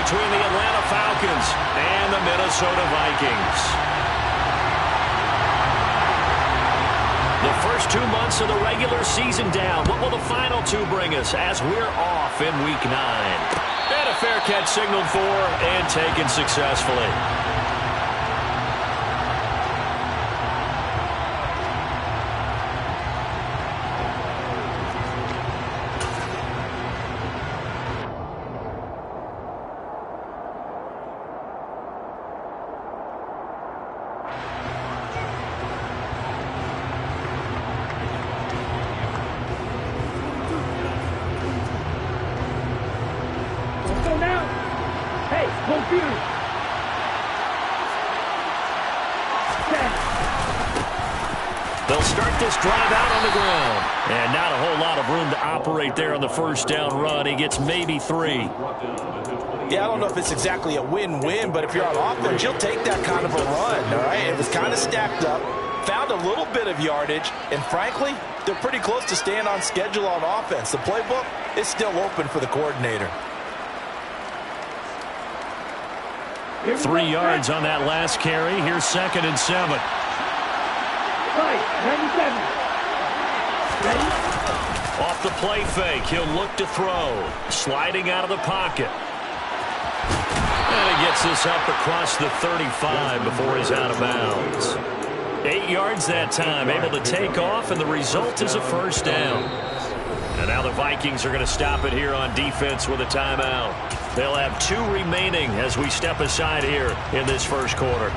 between the Atlanta Falcons and the Minnesota Vikings. The first 2 months of the regular season down. What will the final two bring us as we're off in Week 9? And a fair catch signaled for and taken successfully. They'll start this drive out on the ground. And not a whole lot of room to operate there on the first down run. He gets maybe 3. Yeah, I don't know if it's exactly a win-win, but if you're on offense, you'll take that kind of a run, all right? It was kind of stacked up, found a little bit of yardage, and frankly, they're pretty close to staying on schedule on offense. The playbook is still open for the coordinator. 3 yards on that last carry. Here's 2nd and 7. Off the play fake, he'll look to throw. Sliding out of the pocket. And he gets this up across the 35 before he's out of bounds. 8 yards that time, able to take off, and the result is a first down. And now the Vikings are going to stop it here on defense with a timeout. They'll have 2 remaining as we step aside here in this first quarter.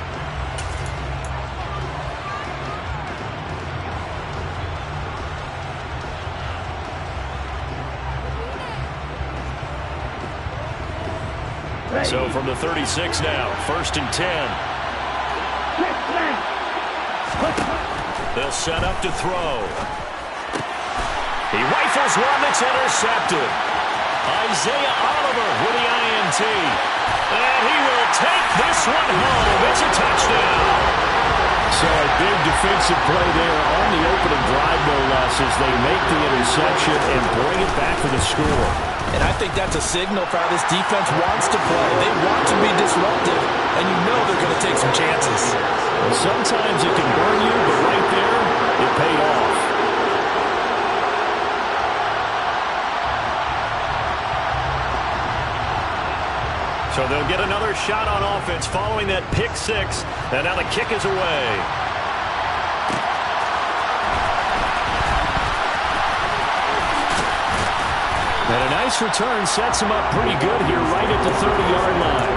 So from the 36 now, 1st and 10. They'll set up to throw. He rifles one that's intercepted. Isaiah Oliver with the INT. And he will take this one home. It's a touchdown. So a big defensive play there on the opening drive, no less, as they make the interception and bring it back for the score. And I think that's a signal for how this defense wants to play. They want to be disruptive, and you know they're going to take some chances. And sometimes it can burn you, but right there, it paid off. So they'll get another shot on offense following that pick 6, and now the kick is away. And a nice return sets him up pretty good here right at the 30-yard line.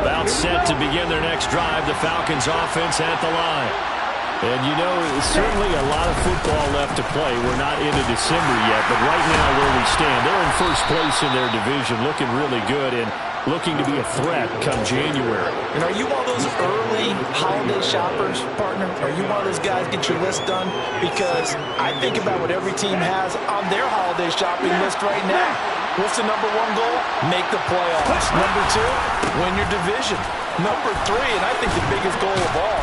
About set to begin their next drive, the Falcons offense at the line. And you know, certainly a lot of football left to play. We're not into December yet, but right now where we stand, they're in first place in their division, looking really good and looking to be a threat come January. And are you one of those early holiday shoppers, partner? Are you one of those guys get your list done? Because I think about what every team has on their holiday shopping list right now. What's the number 1 goal? Make the playoffs. Number 2, win your division. Number 3, and I think the biggest goal of all,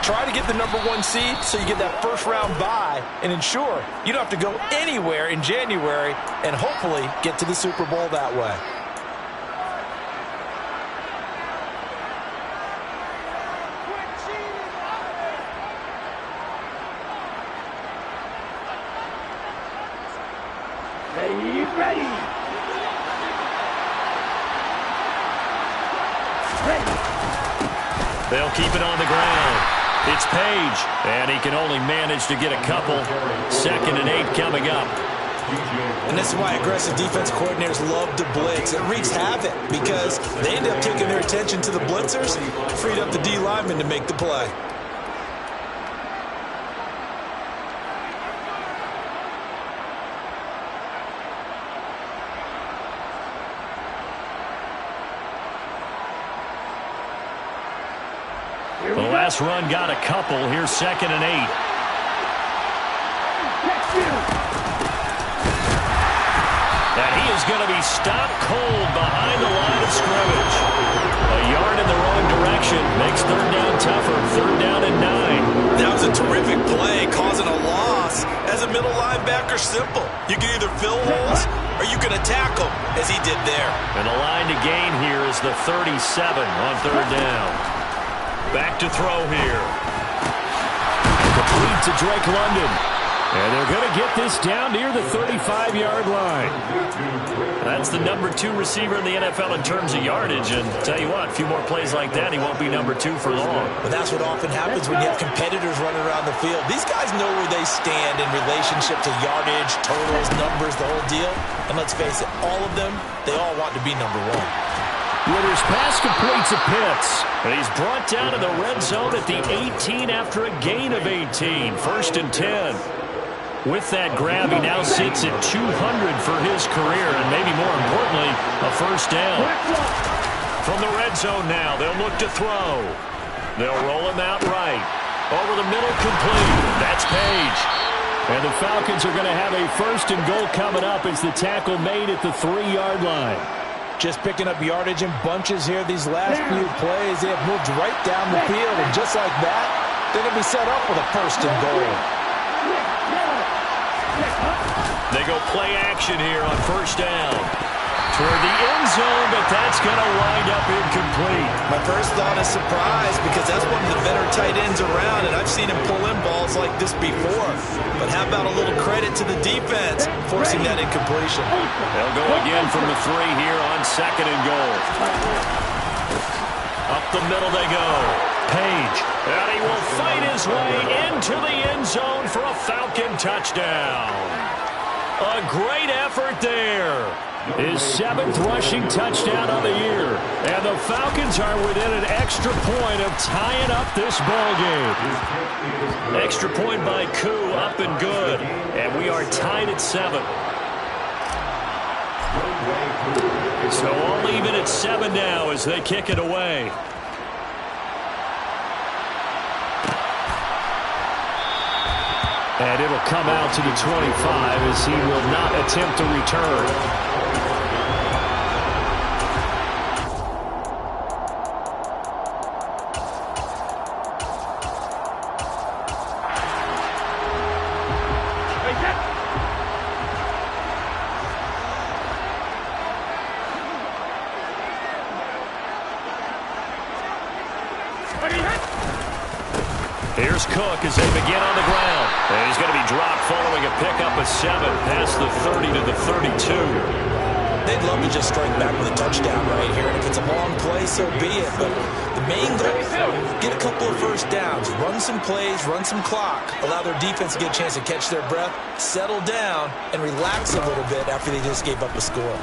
try to get the number 1 seed so you get that first-round bye and ensure you don't have to go anywhere in January and hopefully get to the Super Bowl that way. They'll keep it on the ground. It's Page, and he can only manage to get a couple. 2nd and 8 coming up. And this is why aggressive defense coordinators love to blitz. It wreaks havoc because they end up taking their attention to the blitzers, freed up the D lineman to make the play. The last run got a couple. Here's 2nd and 8. And he is going to be stopped cold behind the line of scrimmage. A yard in the wrong direction makes 3rd down tougher. 3rd down and the middle linebacker simple. You can either fill holes or you can attack them, as he did there. And the line to gain here is the 37 on third down. Back to throw here. Complete to Drake London. And they're going to get this down near the 35-yard line. That's the number 2 receiver in the NFL in terms of yardage. And tell you what, a few more plays like that, he won't be number 2 for long. But that's what often happens when you have competitors running around the field. These guys know where they stand in relationship to yardage, totals, numbers, the whole deal. And let's face it, all of them, they all want to be number 1. Withers pass completes to Pitts. And he's brought down to the red zone at the 18 after a gain of 18. First and 10. With that grab, he now sits at 200 for his career, and maybe more importantly, a first down. From the red zone now, they'll look to throw. They'll roll him out right. Over the middle, complete. That's Page. And the Falcons are going to have a first and goal coming up as the tackle made at the 3-yard line. Just picking up yardage in bunches here these last few plays. They have moved right down the field, and just like that, they're going to be set up with a first and goal. They go play action here on first down. Toward the end zone, but that's going to wind up incomplete. My first thought is surprise, because that's one of the better tight ends around, and I've seen him pull in balls like this before. But how about a little credit to the defense forcing that incompletion? They'll go again from the 3 here on second and goal. Up the middle they go. Page. And he will fight his way into the end zone for a Falcon touchdown. A great effort there. His 7th rushing touchdown of the year. And the Falcons are within an extra point of tying up this ball game. Extra point by Koo, up and good. And we are tied at 7. So all even at 7 now as they kick it away. And it'll come out to the 25 as he will not attempt to return. Here's Cook as they begin on the ground. And he's going to be dropped following a pickup of 7 past the 30 to the 32. They'd love to just strike back with a touchdown right here. And if it's a long play, so be it. But the main goal, get a couple of first downs, run some plays, run some clock, allow their defense to get a chance to catch their breath, settle down, and relax a little bit after they just gave up a score.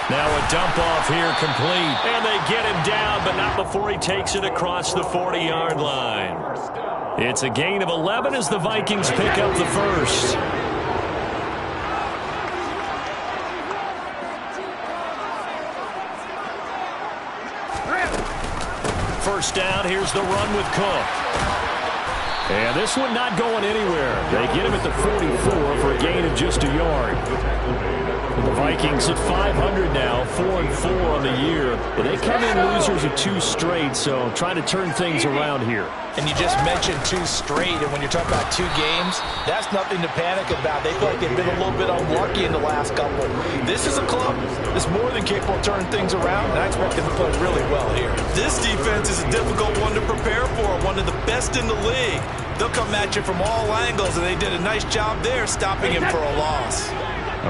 Now a dump off here complete. And they get him down, but not before he takes it across the 40-yard line. It's a gain of 11 as the Vikings pick up the first. First down, here's the run with Cook. And this one not going anywhere. They get him at the 44 for a gain of just a yard. The Vikings at 500 now, 4-4 on the year. But they come in losers of 2 straight, so trying to turn things around here. And you just mentioned 2 straight, and when you're talking about 2 games, that's nothing to panic about. They feel like they've been a little bit unlucky in the last couple. This is a club that's more than capable of turning things around, and I expect them to play really well here. This defense is a difficult one to prepare for, one of the best in the league. They'll come at you from all angles, and they did a nice job there stopping him for a loss.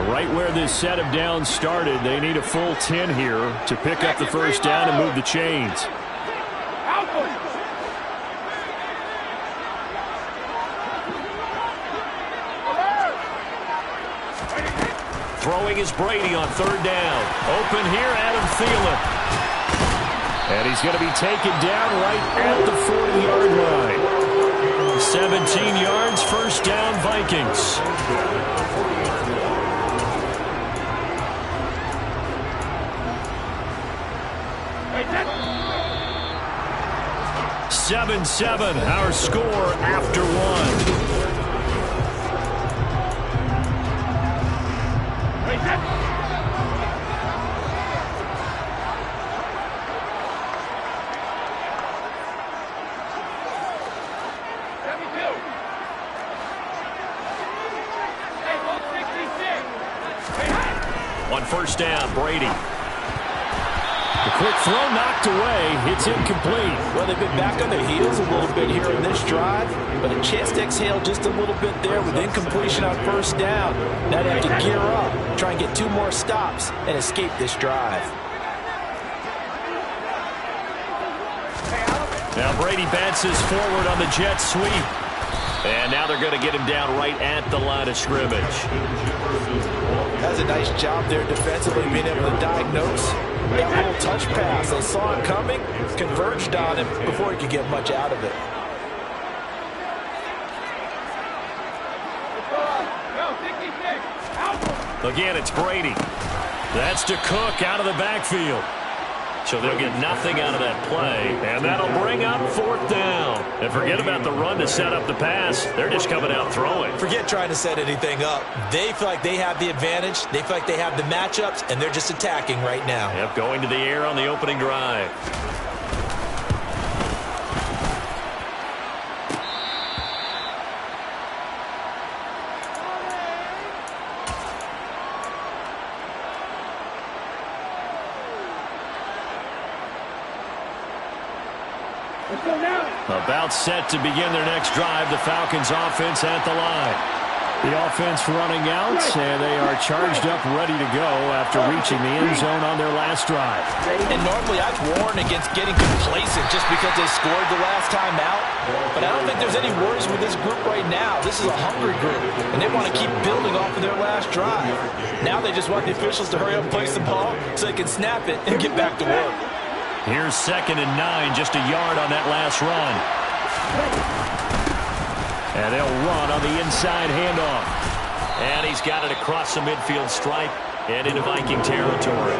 Right where this set of downs started, they need a full 10 here to pick up the first down and move the chains. Throwing is Brady on third down. Open here, Adam Thielen. And he's going to be taken down right at the 40-yard line. 17 yards, first down, Vikings. 7-7, our score after 1. first down. Brady. The quick throw knocked away. It's incomplete. Well, they've been back on their heels a little bit here in this drive, but a chance to exhale just a little bit there with incompletion on first down. Now they have to gear up, try and get 2 more stops, and escape this drive. Now Brady bounces forward on the jet sweep. And now they're going to get him down right at the line of scrimmage. That's a nice job there defensively, being able to diagnose that little touch pass. They saw it coming, converged on him before he could get much out of it. Again, it's Brady. That's to Cook out of the backfield. So they'll get nothing out of that play, and that'll bring up 4th down. And forget about the run to set up the pass. They're just coming out throwing. Forget trying to set anything up. They feel like they have the advantage. They feel like they have the matchups, and they're just attacking right now. Yep, going to the air on the opening drive. About set to begin their next drive. The Falcons offense at the line. The offense running out, and they are charged up, ready to go after reaching the end zone on their last drive. And normally I'd warn against getting complacent just because they scored the last time out. But I don't think there's any worries with this group right now. This is a hungry group, and they want to keep building off of their last drive. Now they just want the officials to hurry up and place the ball so they can snap it and get back to work. Here's 2nd and 9, just a yard on that last run. And they'll run on the inside handoff. And he's got it across the midfield stripe and into Viking territory.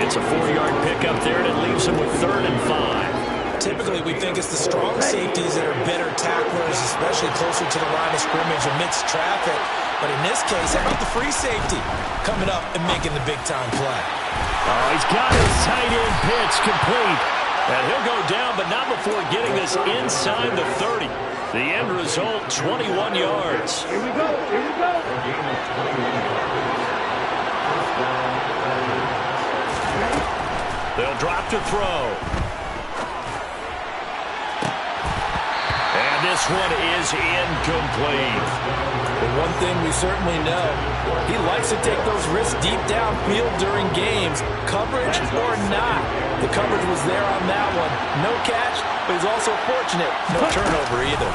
It's a 4-yard pickup there, and it leaves him with 3rd and 5. Typically, we think it's the strong safeties that are better tacklers, especially closer to the line of scrimmage amidst traffic. But in this case, how about the free safety coming up and making the big-time play? Oh, he's got his tight end pitch complete. And he'll go down, but not before getting this inside the 30. The end result, 21 yards. Here we go. Here we go. They'll drop to throw. And this one is incomplete. But one thing we certainly know, he likes to take those risks deep downfield during games, coverage or not. The coverage was there on that one. No catch, but he's also fortunate. No turnover either.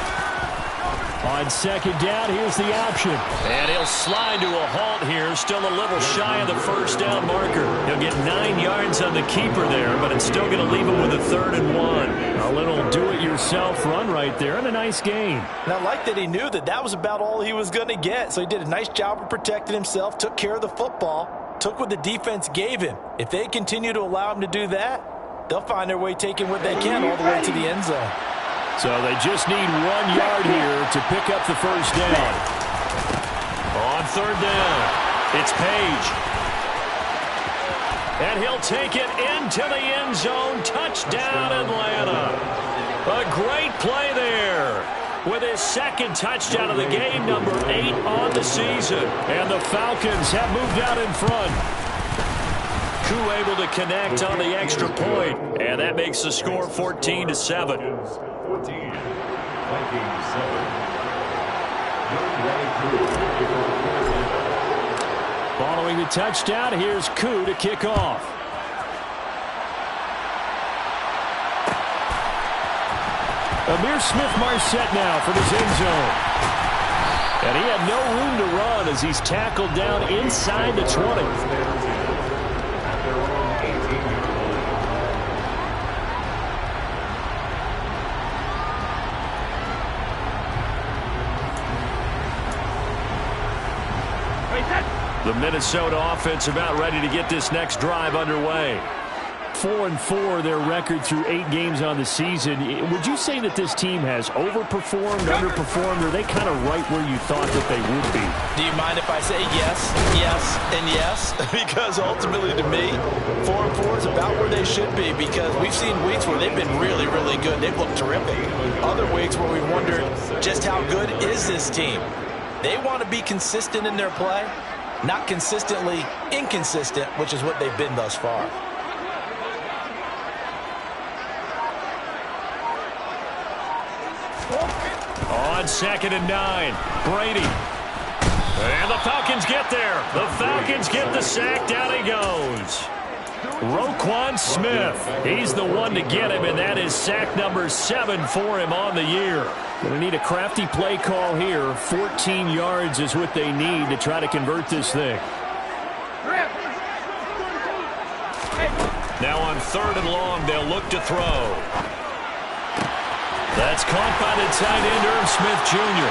On 2nd down, here's the option. And he'll slide to a halt here, still a little shy of the first down marker. He'll get 9 yards on the keeper there, but it's still going to leave him with a 3rd and 1. A little do-it-yourself run right there, and a nice gain. And I like that he knew that that was about all he was going to get, so he did a nice job of protecting himself, took care of the football, took what the defense gave him. If they continue to allow him to do that, they'll find their way taking what they can all the way to the end zone. So they just need 1 yard here to pick up the first down. On 3rd down, it's Page. And he'll take it into the end zone. Touchdown, Atlanta. A great play there with his 2nd touchdown of the game, number 8 on the season. And the Falcons have moved out in front. Koo able to connect on the extra point, and that makes the score 14-7. 14, Vikings 7. Following the touchdown, here's Koo to kick off. Amir Smith-Marset now from his end zone. And he had no room to run as he's tackled down inside the 20. The Minnesota offense about ready to get this next drive underway. 4-4 their record through 8 games on the season. Would you say that this team has overperformed, underperformed, or are they kind of right where you thought that they would be? Do you mind if I say yes, yes, and yes? Because ultimately to me, 4-4 is about where they should be, because we've seen weeks where they've been really, really good. They've looked terrific. Other weeks where we wondered just how good is this team. They want to be consistent in their play. not consistently inconsistent, which is what they've been thus far. On 2nd and 9, Brady. And the Falcons get there. The Falcons get the sack. Down he goes. Roquan Smith. He's the one to get him, and that is sack number 7 for him on the year. Going to need a crafty play call here. 14 yards is what they need to try to convert this thing. Now on 3rd and long, they'll look to throw. That's caught by the tight end, Irv Smith Jr.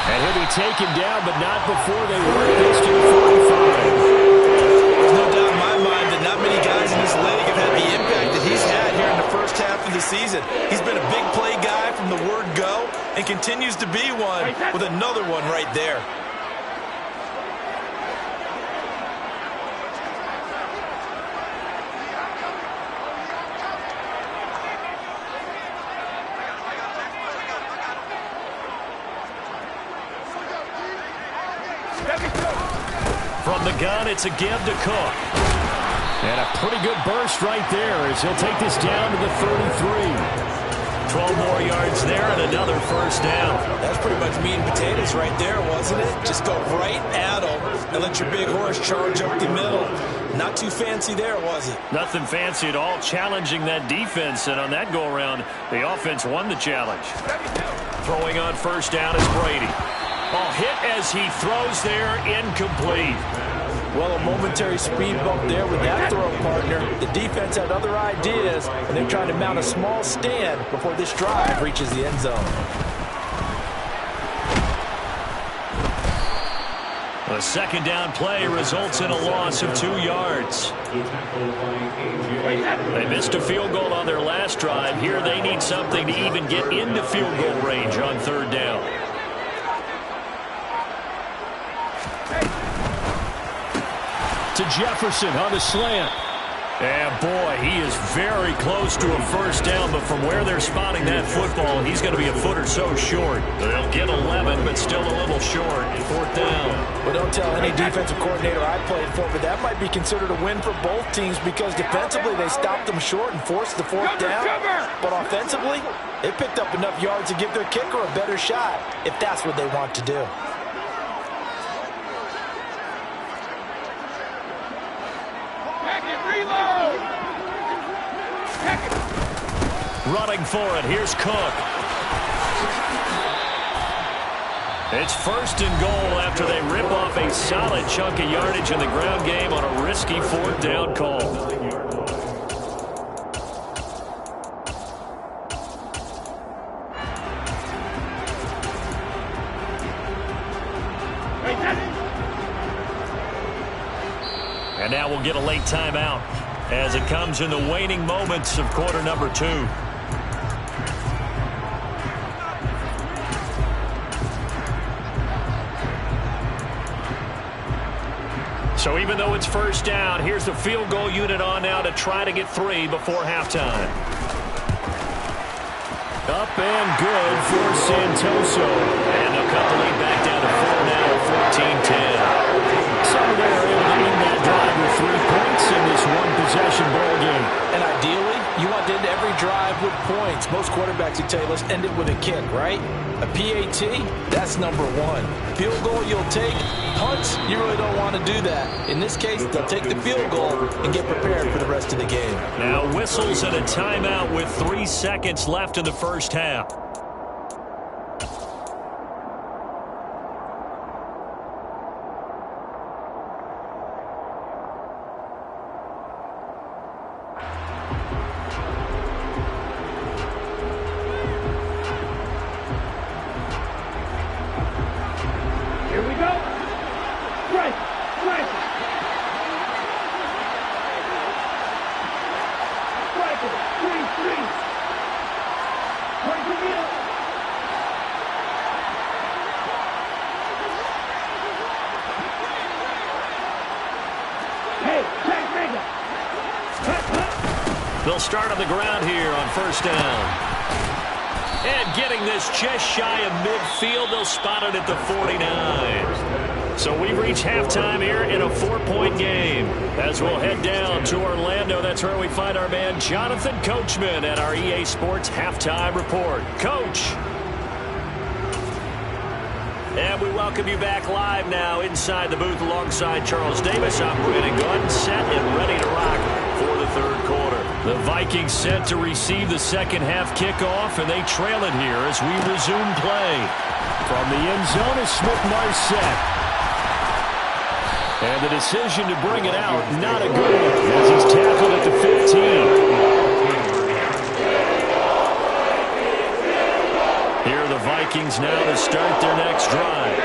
And he'll be taken down, but not before they work this to the 45. There's no doubt in my mind that not many guys in this league have had the impact that he's had here in the first half of the season. He's been a big play guy from the word go and continues to be one with another one right there. From the gun, it's a give to Cook. And a pretty good burst right there as he'll take this down to the 33. 12 more yards there and another first down. That's pretty much meat and potatoes right there, wasn't it? Just go right at them and let your big horse charge up the middle. Not too fancy there, was it? Nothing fancy at all, challenging that defense, and on that go-around, the offense won the challenge. Throwing on first down is Brady. Ball hit as he throws there, incomplete. Well, a momentary speed bump there with that throw, partner. The defense had other ideas, and they're trying to mount a small stand before this drive reaches the end zone. A second down play results in a loss of 2 yards. They missed a field goal on their last drive. Here they need something to even get into field goal range on 3rd down. To Jefferson on the slant. And boy, he is very close to a first down, but from where they're spotting that football, he's going to be a foot or so short. They'll get 11, but still a little short. 4th down. Well, don't tell any defensive coordinator I played for, but that might be considered a win for both teams because defensively they stopped them short and forced the 4th down. But offensively, they picked up enough yards to give their kicker a better shot if that's what they want to do. Running for it, here's Cook. It's 1st and goal after they rip off a solid chunk of yardage in the ground game on a risky 4th down call. And now we'll get a late timeout as it comes in the waning moments of quarter number 2. So even though it's first down, here's the field goal unit on now to try to get 3 before halftime. Up and good for Santoso. And they'll cut the lead back down to 4 now, 14-10. So they're able to end that drive with 3 points in this one-possession ball game. And ideally, you want to end every drive with points. Most quarterbacks would tell you, let's end it with a kick, right? A PAT, that's number 1. Field goal you'll take. Punts, you really don't want to do that. In this case, they'll take the field goal and get prepared for the rest of the game. Now whistles and a timeout with 3 seconds left in the first half. They'll start on the ground here on first down. And getting this just shy of midfield, they'll spot it at the 49. So we reach halftime here in a 4-point game. As we'll head down to Orlando, that's where we find our man Jonathan Coachman at our EA Sports Halftime Report. Coach. And we welcome you back live now inside the booth alongside Charles Davis. I'm Brandon Gordon, set and ready to rock for the third quarter. The Vikings set to receive the second half kickoff, and they trail it here as we resume play. From the end zone is Smith-Marset. And the decision to bring it out, not a good one, as he's tackled at the 15. Here are the Vikings now to start their next drive.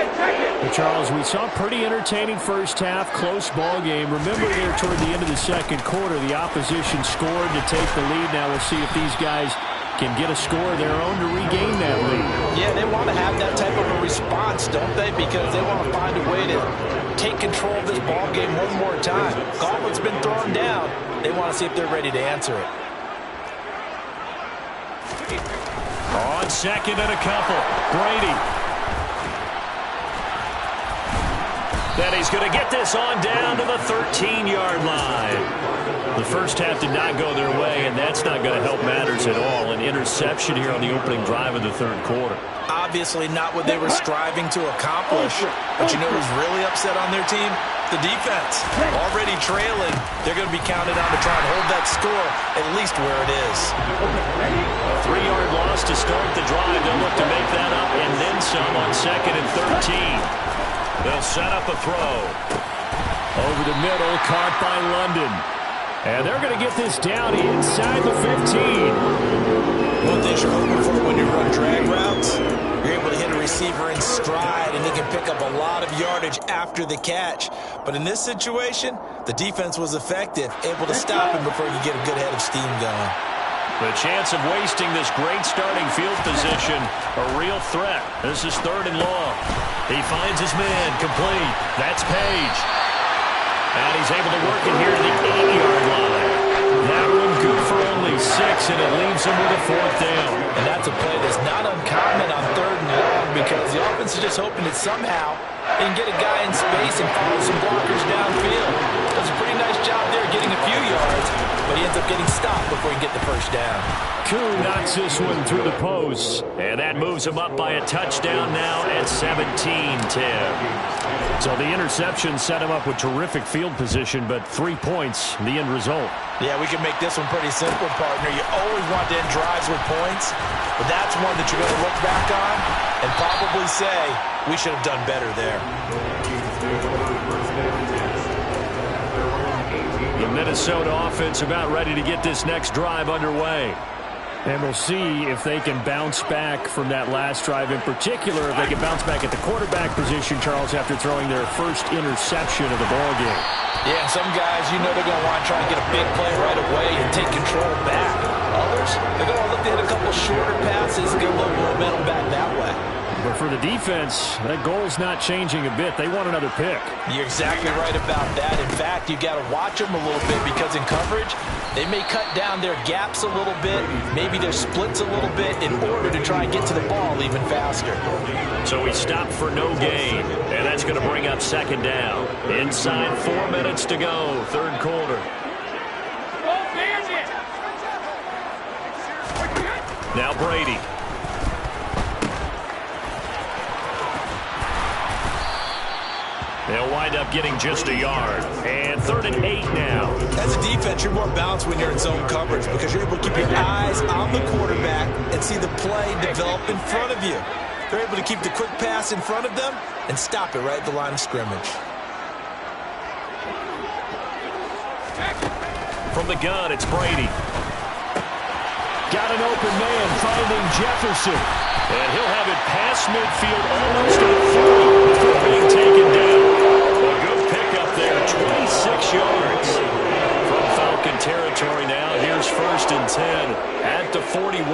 Well, Charles, we saw a pretty entertaining first half, close ball game. Remember there toward the end of the second quarter, the opposition scored to take the lead. Now we'll see if these guys can get a score of their own to regain that lead. Yeah, they want to have that type of a response, don't they? Because they want to find a way to take control of this ball game one more time. Gauntlet's been thrown down. They want to see if they're ready to answer it. On second and a couple, Brady. Then he's going to get this on down to the 13-yard line. The first half did not go their way, and that's not going to help matters at all. An interception here on the opening drive of the third quarter. Obviously not what they were striving to accomplish. But you know who's really upset on their team? The defense. Already trailing, they're going to be counted on to try and hold that score at least where it is. A 3-yard loss to start the drive. They'll look to make that up and then some on second and 13. They'll set up a throw. Over the middle, caught by London. And they're going to get this down inside the 15. One thing you're hoping for when you run drag routes, you're able to hit a receiver in stride, and he can pick up a lot of yardage after the catch. But in this situation, the defense was effective, able to stop him before you get a good head of steam going. The chance of wasting this great starting field position, a real threat. This is third and long. He finds his man, complete. That's Page. And he's able to work it here to the 8-yard line. That one good for only 6, and it leaves him with a fourth down. And that's a play that's not uncommon on third and long because the offense is just hoping that somehow they can get a guy in space and follow some blockers downfield. Does a pretty nice job there getting a few yards, but he ends up getting stopped before he can get the first down. Koo knocks this one through the posts. And that moves him up by a touchdown now at 17-10. So the interception set him up with terrific field position, but 3 points, the end result. Yeah, we can make this one pretty simple, partner. You always want to end drives with points, but that's one that you're going to look back on and probably say, we should have done better there. The Minnesota offense about ready to get this next drive underway. And we'll see if they can bounce back from that last drive, in particular, if they can bounce back at the quarterback position, Charles, after throwing their first interception of the ballgame. Yeah, some guys, you know they're going to want to try and get a big play right away and take control back. Others, they're going to look to hit a couple shorter passes and get a little momentum back that way. But for the defense, that goal's not changing a bit. They want another pick. You're exactly right about that. In fact, you got to watch them a little bit because in coverage, they may cut down their gaps a little bit, maybe their splits a little bit in order to try and get to the ball even faster. So he stopped for no gain, and that's going to bring up second down. Inside 4 minutes to go, third quarter. Now Brady. They'll wind up getting just a yard. And 3rd and 8 now. As a defense, you're more balanced when you're in zone coverage because you're able to keep your eyes on the quarterback and see the play develop in front of you. They're able to keep the quick pass in front of them and stop it right at the line of scrimmage. From the gun, it's Brady. Got an open man finding Jefferson. And he'll have it past midfield almost to the 30 before being taken down. A good pickup there, 26 yards. From Falcon territory now, here's 1st and 10 at the 41.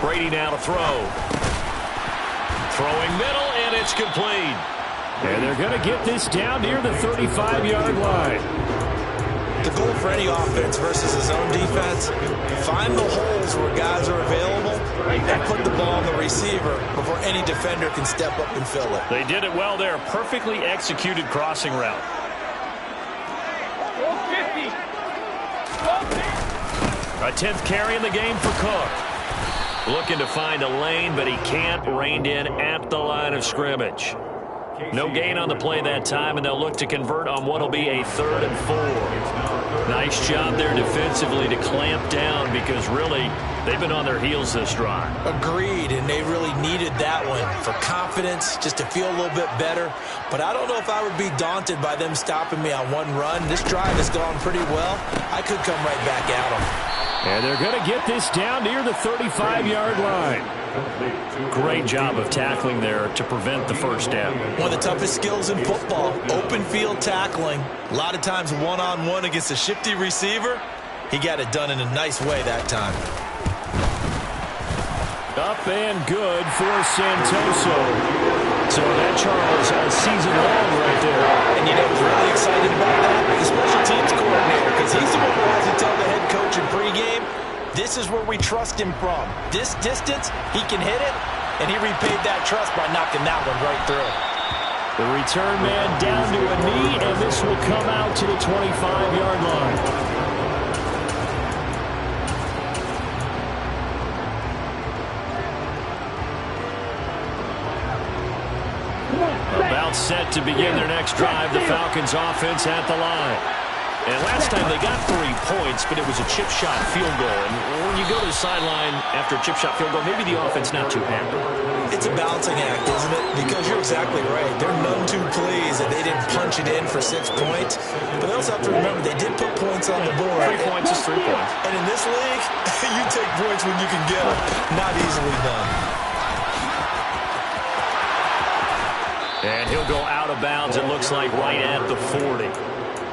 Brady now to throw. Throwing middle, and it's complete. And they're going to get this down near the 35-yard line. The goal for any offense versus his own defense, find the holes where guys are available and put the ball on the receiver before any defender can step up and fill it. They did it well there. Perfectly executed crossing route. A 10th carry in the game for Cook. Looking to find a lane, but he can't. Reined in at the line of scrimmage. No gain on the play that time, and they'll look to convert on what will be a 3rd and 4. Nice job there defensively to clamp down because really they've been on their heels this drive. Agreed, and they really needed that one for confidence, just to feel a little bit better. But I don't know if I would be daunted by them stopping me on one run. This drive has gone pretty well. I could come right back at them. And they're going to get this down near the 35-yard line. Great job of tackling there to prevent the first down. One of the toughest skills in football, open field tackling. A lot of times one-on-one against a shifty receiver. He got it done in a nice way that time. Up and good for Santoso. So that, Charles, season long right there. And you know who's really excited about that? The special teams coordinator, because he's the one who has to tell the head coach in pregame, this is where we trust him from. This distance, he can hit it, and he repaid that trust by knocking that one right through. The return man down to a knee, and this will come out to the 25-yard line. About set to begin their next drive, the Falcons offense at the line. And last time they got 3 points, but it was a chip shot field goal. And when you go to the sideline after a chip shot field goal, maybe the offense not too happy. It's a balancing act, isn't it? Because you're exactly right. They're none too pleased that they didn't punch it in for 6 points. But they also have to remember they did put points on the board. 3 points is 3 points. And in this league, you take points when you can get them. Not easily done. And he'll go out of bounds, it looks like, right at the 40.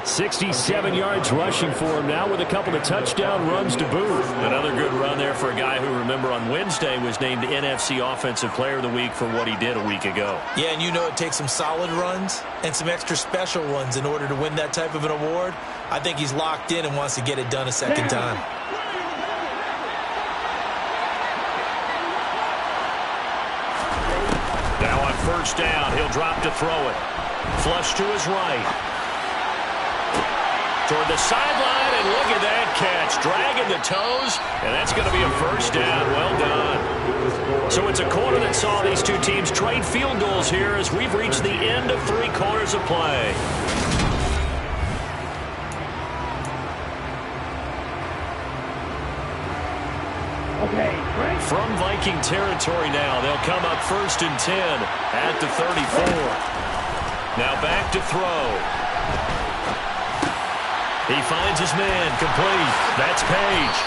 67 yards rushing for him now with a couple of touchdown runs to boot. Another good run there for a guy who, remember, on Wednesday was named NFC Offensive Player of the Week for what he did a week ago. Yeah, and you know it takes some solid runs and some extra special ones in order to win that type of an award. I think he's locked in and wants to get it done a second time. Now on first down, he'll drop to throw it. Flush to his right. Toward the sideline, and look at that catch. Dragging the toes, and that's going to be a first down. Well done. So it's a quarter that saw these two teams trade field goals here as we've reached the end of 3 quarters of play. From Viking territory now, they'll come up 1st and 10 at the 34. Now back to throw. He finds his man, complete. That's Page.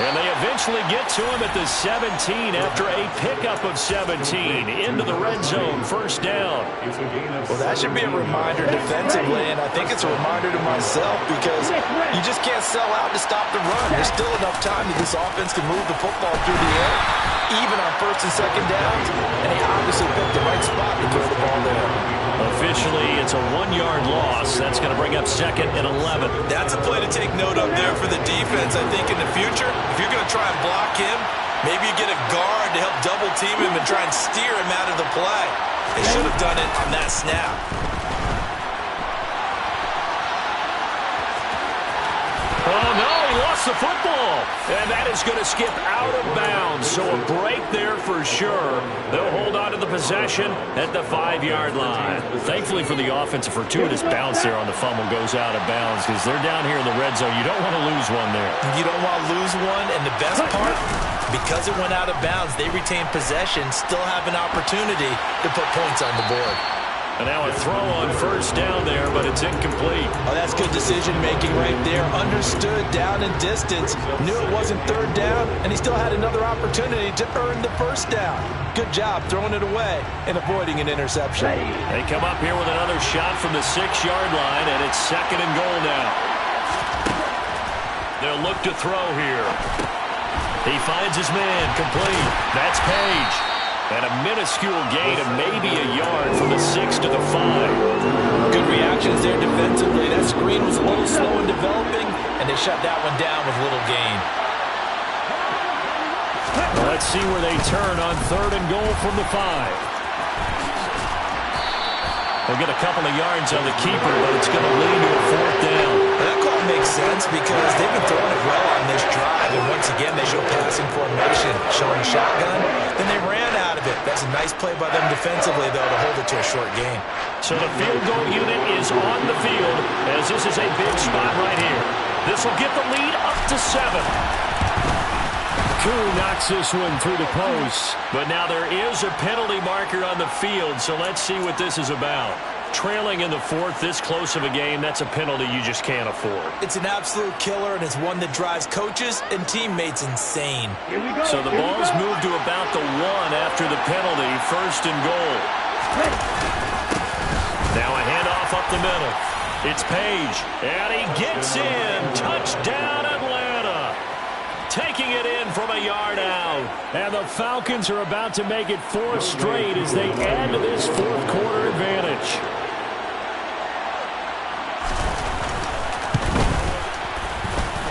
And they eventually get to him at the 17 after a pickup of 17 into the red zone, first down. Well, that should be a reminder defensively, and I think it's a reminder to myself because you just can't sell out to stop the run. There's still enough time that this offense can move the football through the air, even on 1st and 2nd downs, and he obviously picked the right spot to throw the ball there. Officially, it's a 1-yard loss. That's going to bring up 2nd and 11. That's a play to take note of there for the defense. I think in the future, if you're going to try and block him, maybe you get a guard to help double team him and try and steer him out of the play. They should have done it on that snap. Oh, no, he lost the football. And that is going to skip out of bounds. So a break there for sure. They'll hold on to the possession at the 5-yard line. Thankfully for the offense, a fortuitous bounce there on the fumble goes out of bounds because they're down here in the red zone. You don't want to lose one there. You don't want to lose one. And the best part, because it went out of bounds, they retain possession, still have an opportunity to put points on the board. And now a throw on first down there, but it's incomplete. Oh, that's good decision-making right there. Understood down and distance. Knew it wasn't 3rd down, and he still had another opportunity to earn the first down. Good job throwing it away and avoiding an interception. They come up here with another shot from the 6-yard line, and it's 2nd and goal now. They'll look to throw here. He finds his man, complete. That's Page. And a minuscule gain of maybe a yard from the 6 to the 5. Good reaction actions there defensively. That screen was a little slow in developing, and they shut that one down with little gain. Well, let's see where they turn on 3rd and goal from the 5. They'll get a couple of yards on the keeper, but it's going to lead to a 4th down. That call makes sense because they've been throwing it well on this drive, and once again they show passing formation, showing a shotgun. Then they ran out of it. That's a nice play by them defensively, though, to hold it to a short gain. So the field goal unit is on the field as this is a big spot right here. This will get the lead up to 7. Koo knocks this one through the post. But now there is a penalty marker on the field, so let's see what this is about. Trailing in the 4th, this close of a game, that's a penalty you just can't afford. It's an absolute killer, and it's one that drives coaches and teammates insane. So the ball's moved to about the 1 after the penalty, 1st and goal. Now a handoff up the middle. It's Page, and he gets in. Touchdown, Atlanta. Taking it in from a yard out. And the Falcons are about to make it 4 straight as they add to this 4th quarter advantage.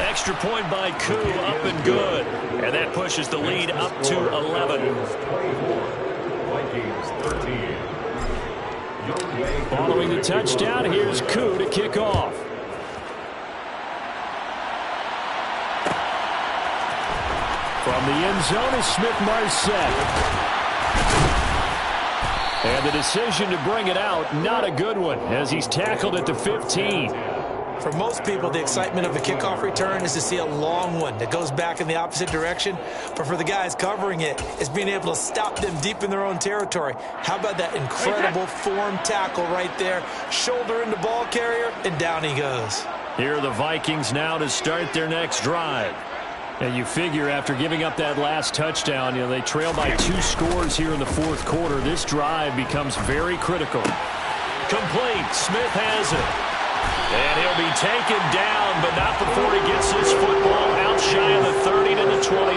Extra point by Koo, up and good. And that pushes the lead up to 11. Vikings 13. Following the touchdown, here's Koo to kick off. From the end zone is Smith-Marset. And the decision to bring it out, not a good one, as he's tackled at the 15. For most people, the excitement of a kickoff return is to see a long one that goes back in the opposite direction. But for the guys covering it, it's being able to stop them deep in their own territory. How about that incredible form tackle right there? Shoulder into ball carrier, and down he goes. Here are the Vikings now to start their next drive. And you figure after giving up that last touchdown, they trail by 2 scores here in the 4th quarter. This drive becomes very critical. Complete. Smith has it. And he'll be taken down, but not before he gets his football out shy of the 30 to the 29.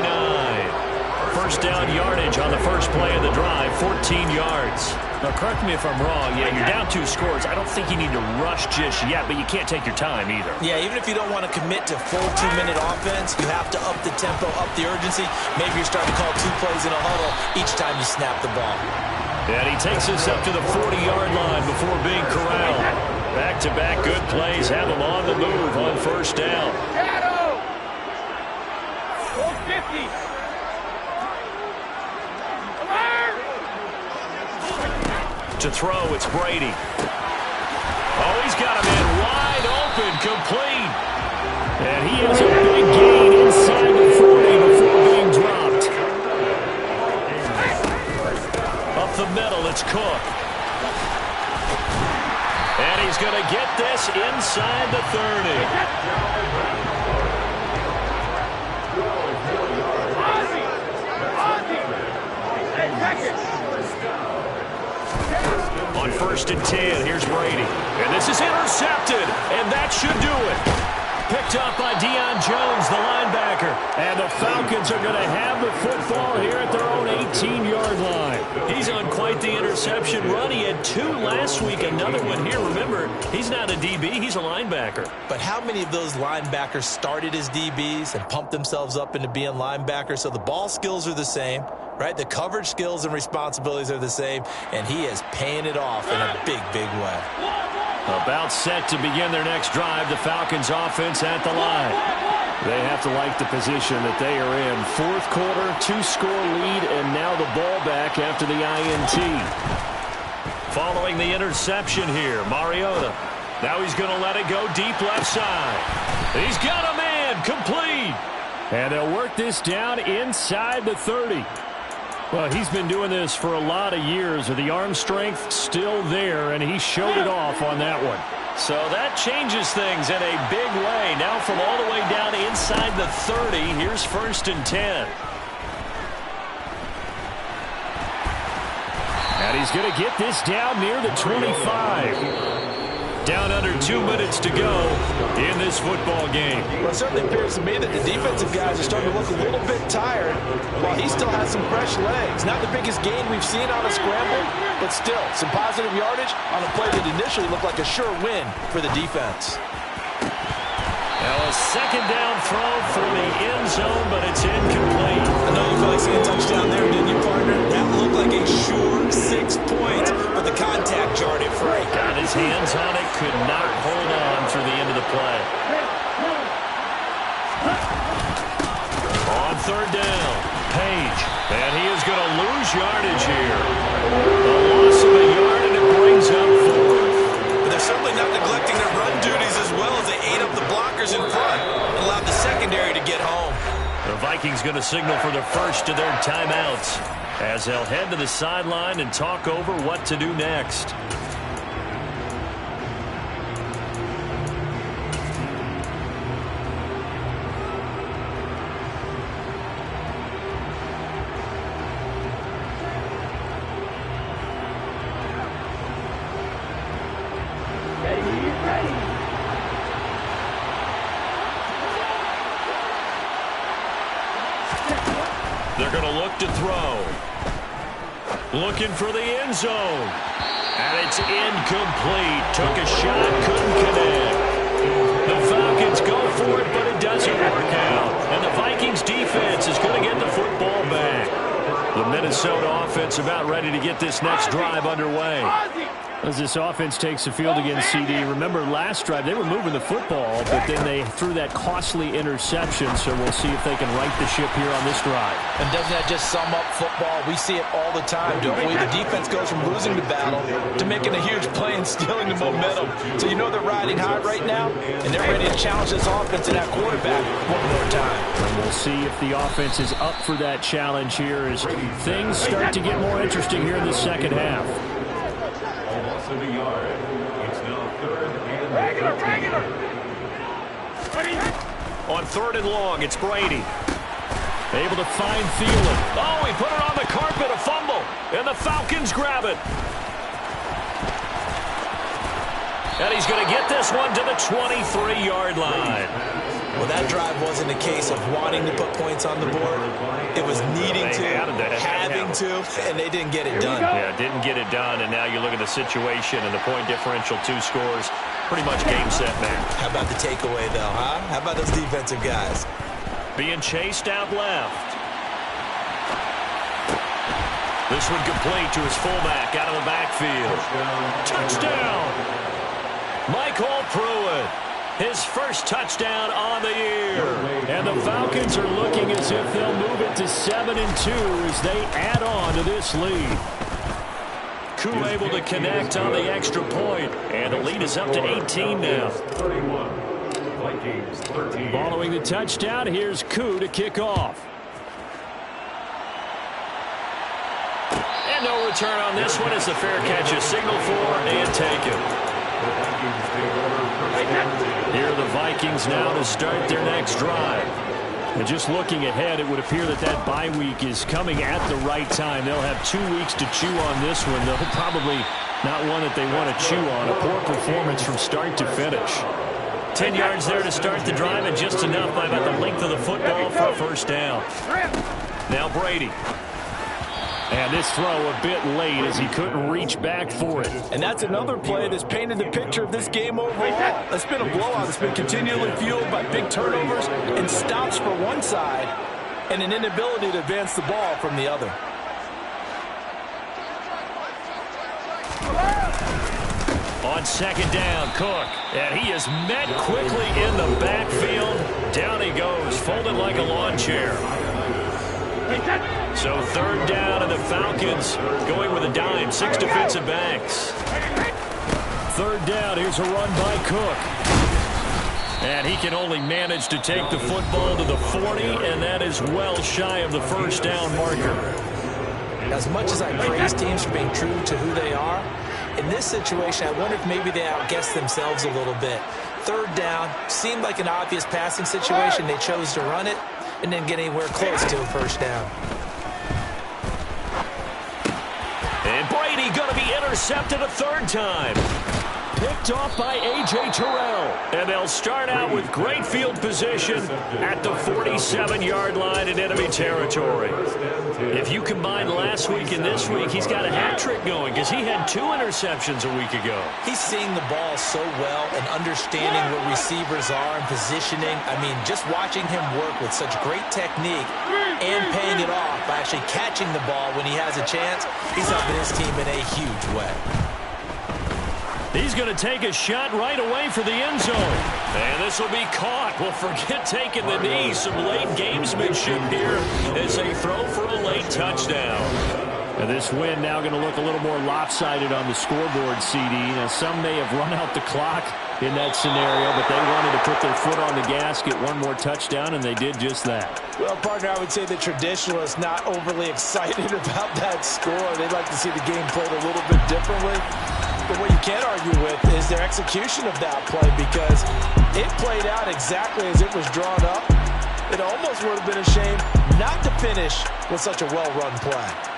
1st down yardage on the first play of the drive, 14 yards. Now, correct me if I'm wrong. Yeah, you're down 2 scores. I don't think you need to rush just yet, but you can't take your time either. Yeah, even if you don't want to commit to full 2-minute offense, you have to up the tempo, up the urgency. Maybe you're starting to call 2 plays in a huddle each time you snap the ball. And he takes us up to the 40-yard line before being corralled. Back-to-back good plays have him on the move on 1st down. To throw, it's Brady. Oh, he's got him in wide open, complete. And he has a big gain inside the 40 before being dropped. Up the middle, it's Cook. And he's going to get this inside the 30. On 1st and 10, here's Brady. And this is intercepted, and that should do it. Picked up by Deion Jones, the linebacker. And the Falcons are going to have the football here at their own 18-yard line. He's on quite the interception run. He had 2 last week, another one here. Remember, he's not a DB, he's a linebacker. But how many of those linebackers started as DBs and pumped themselves up into being linebackers? So the ball skills are the same, right? The coverage skills and responsibilities are the same, and he is paying it off in a big, big way. About set to begin their next drive, the Falcons offense at the line. They have to like the position that they are in. 4th quarter, 2-score lead, and now the ball back after the INT. Following the interception here, Mariota. Now he's going to let it go deep left side. He's got a man, complete. And they'll work this down inside the 30. Well, he's been doing this for a lot of years. The arm strength still there, and he showed it off on that one. So that changes things in a big way. Now from all the way down inside the 30, here's 1st and 10. And he's going to get this down near the 25. Down under 2 minutes to go in this football game. Well, it certainly appears to me that the defensive guys are starting to look a little bit tired while he still has some fresh legs. Not the biggest gain we've seen on a scramble, but still some positive yardage on a play that initially looked like a sure win for the defense. Now a second down throw for the end zone, but it's incomplete. I know you felt like seeing a touchdown there, didn't you, partner? That looked like a sure 6 points, but the contact jarred it free. Got his hands on it, could not hold on through the end of the play. On third down, Page, and he is going to lose yardage here. A loss of a yard, and it brings up 4th. But they're certainly not neglecting their run duties as well as they ate up the blockers in front and allowed the secondary to get home. The Vikings going to signal for the first of their timeouts as they'll head to the sideline and talk over what to do next. They're going to look to throw. Looking for the end zone. And it's incomplete. Took a shot, couldn't connect. The Falcons go for it, but it doesn't work out. And the Vikings defense is going to get the football back. The Minnesota offense about ready to get this next drive underway. As this offense takes the field against CD, remember last drive they were moving the football, but then they threw that costly interception, so we'll see if they can right the ship here on this drive. And doesn't that just sum up football? We see it all the time, don't we? The defense goes from losing the battle to making a huge play and stealing the momentum. So you know they're riding high right now, and they're ready to challenge this offense and that quarterback one more time. And we'll see if the offense is up for that challenge here as things start to get more interesting here in the second half. Almost a yard. It's now 3rd and 13. On 3rd and long, it's Brady. Able to find Thielen. Oh, he put it on the carpet, a fumble. And the Falcons grab it. And he's going to get this one to the 23-yard line. Well, that drive wasn't a case of wanting to put points on the board. It was needing to, having to, and they didn't get it done. Yeah, didn't get it done, and now you look at the situation and the point differential, 2 scores, pretty much game, set, match. How about the takeaway, though, huh? How about those defensive guys? Being chased out left. This one complete to his fullback out of the backfield. Touchdown! Michael Pruitt. His first touchdown on the year. And the Falcons are looking as if they'll move it to 7-2 as they add on to this lead. Koo able to connect on the extra point, and the lead is up to 18 now. 31. Vikings 13. Following the touchdown, here's Koo to kick off. And no return on this one as the fair catch is signaled for and taken. Here are the Vikings now to start their next drive. And just looking ahead, it would appear that that bye week is coming at the right time. They'll have 2 weeks to chew on this one. They'll probably not one that they want to chew on. A poor performance from start to finish. 10 yards there to start the drive, and just enough by about the length of the football for a first down. Now Brady. And this throw a bit late as he couldn't reach back for it. And that's another play that's painted the picture of this game overall. It's been a blowout. It's been continually fueled by big turnovers and stops for one side and an inability to advance the ball from the other. On second down, Cook. And he is met quickly in the backfield. Down he goes, folded like a lawn chair. So 3rd down, and the Falcons going with a dime. 6 defensive backs. 3rd down, here's a run by Cook. And he can only manage to take the football to the 40, and that is well shy of the first down marker. As much as I praise teams for being true to who they are, in this situation, I wonder if maybe they outguessed themselves a little bit. 3rd down seemed like an obvious passing situation. They chose to run it and didn't get anywhere close to a first down. And Brady going to be intercepted a 3rd time. picked off by A.J. Terrell. And they'll start out with great field position at the 47-yard line in enemy territory. If you combine last week and this week, he's got a hat trick going because he had 2 interceptions a week ago. He's seeing the ball so well and understanding where receivers are and positioning. I mean, just watching him work with such great technique and paying it off by actually catching the ball when he has a chance, he's helping his team in a huge way. He's going to take a shot right away for the end zone. And this will be caught. Well, forget taking the knee. Some late gamesmanship here as they throw for a late touchdown. And this win now going to look a little more lopsided on the scoreboard, CD. Now, some may have run out the clock in that scenario, but they wanted to put their foot on the gas, get one more touchdown, and they did just that. Well, partner, I would say the traditionalists not overly excited about that score. They'd like to see the game played a little bit differently. But what you can't argue with is their execution of that play, because it played out exactly as it was drawn up. It almost would have been a shame not to finish with such a well-run play.